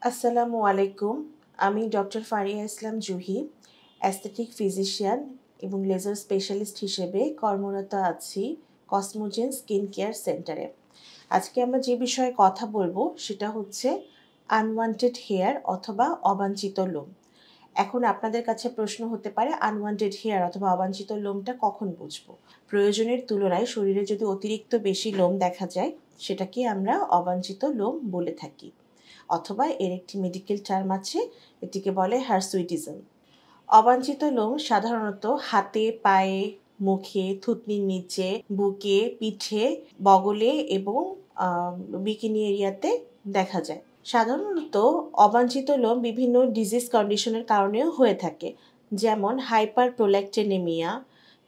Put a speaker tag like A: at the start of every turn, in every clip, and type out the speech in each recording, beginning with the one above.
A: আসসালামু আলাইকুম। আমি ডক্টর ফারিয়া ইসলাম জুহি, অ্যাস্থেটিক ফিজিশিয়ান এবং লেজার স্পেশালিস্ট হিসেবে কর্মরত আছি কসমোজেন স্কিন কেয়ার সেন্টারে। আজকে আমরা যে বিষয়ে কথা বলবো সেটা হচ্ছে আনওয়ান্টেড হেয়ার অথবা অবাঞ্ছিত লোম। এখন আপনাদের কাছে প্রশ্ন হতে পারে আনওয়ান্টেড হেয়ার অথবা অবাঞ্ছিত লোমটা কখন বুঝবো? প্রয়োজনের তুলনায় শরীরে যদি অতিরিক্ত বেশি লোম দেখা যায় সেটাকে আমরা অবাঞ্ছিত লোম বলে থাকি, অথবা এর একটি মেডিকেল টার্ম আছে, এটিকে বলে হার্সুইটিজম। অবাঞ্ছিত লোম সাধারণত হাতে, পায়ে, মুখে, থুতনির নিচে, বুকে, পিঠে, বগলে এবং বিকিনি এরিয়াতে দেখা যায়। সাধারণত অবাঞ্ছিত লোম বিভিন্ন ডিজিজ কন্ডিশনের কারণেও হয়ে থাকে, যেমন hyper prolactinaemia,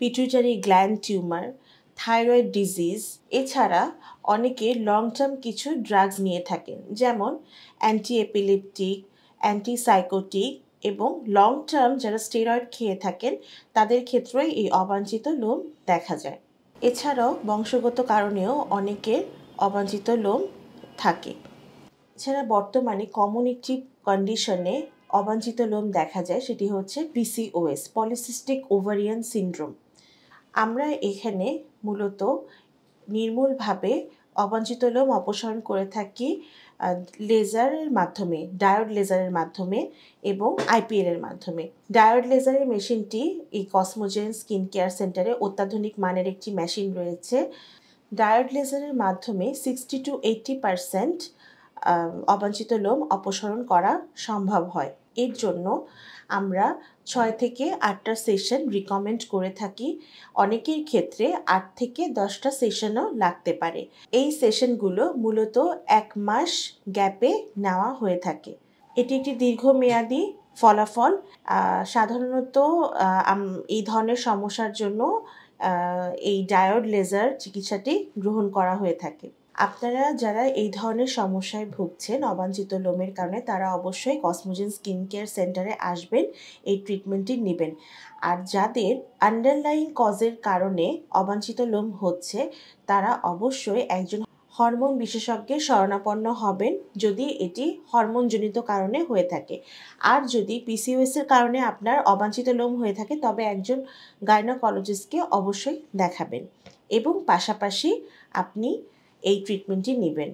A: pituitary gland tumour, thyroid disease. এছাড়া অনেকে লং টার্ম কিছু ড্রাগস নিয়ে থাকেন, যেমন অ্যান্টি এপিলেপটিক, অ্যান্টিসাইকোটিক এবং লং টার্ম যারা স্টেরয়েড খেয়ে থাকেন তাদের ক্ষেত্রেই এই অবাঞ্ছিত লোম দেখা যায়। এছাড়াও বংশগত কারণেও অনেকের অবাঞ্ছিত লোম থাকে। এছাড়া বর্তমানে কমন একটি কন্ডিশনে অবাঞ্ছিত লোম দেখা যায়, সেটি হচ্ছে পিসিওএস, পলিসিস্টিক ওভারিয়ান সিনড্রোম। আমরা এখানে মূলত নির্মূলভাবে অবাঞ্ছিত লোম অপসারণ করে থাকি লেজারের মাধ্যমে, ডায়োড লেজারের মাধ্যমে এবং আইপিএলের মাধ্যমে। ডায়োড লেজারের মেশিনটি এই কসমোজেন স্কিন কেয়ার সেন্টারে অত্যাধুনিক মানের একটি মেশিন রয়েছে। ডায়োড লেজারের মাধ্যমে 60-80% অবাঞ্ছিত লোম অপসারণ করা সম্ভব হয়। এর জন্য আমরা 6 থেকে 8টা সেশন রিকমেন্ড করে থাকি। অনেকের ক্ষেত্রে 8 থেকে 10টা সেশনও লাগতে পারে। এই সেশনগুলো মূলত 1 মাস গ্যাপে নেওয়া হয়ে থাকে। এটি একটি দীর্ঘমেয়াদী ফলাফল। সাধারণত এই ধরনের সমস্যার জন্য এই ডায়োড লেজার চিকিৎসাটি গ্রহণ করা হয়ে থাকে। আপনারা যারা এই ধরনের সমস্যায় ভুগছেন অবাঞ্ছিত লোমের কারণে, তারা অবশ্যই কসমোজেন স্কিন কেয়ার সেন্টারে আসবেন, এই ট্রিটমেন্টটি নেবেন। আর যাদের আন্ডারলাইং কজের কারণে অবাঞ্ছিত লোম হচ্ছে, তারা অবশ্যই একজন হরমোন বিশেষজ্ঞের শরণাপন্ন হবেন যদি এটি হরমোনজনিত কারণে হয়ে থাকে। আর যদি পিসিওএসের কারণে আপনার অবাঞ্ছিত লোম হয়ে থাকে, তবে একজন গাইনোকোলজিস্টকে অবশ্যই দেখাবেন এবং পাশাপাশি আপনি এই ট্রিটমেন্টটি নেবেন।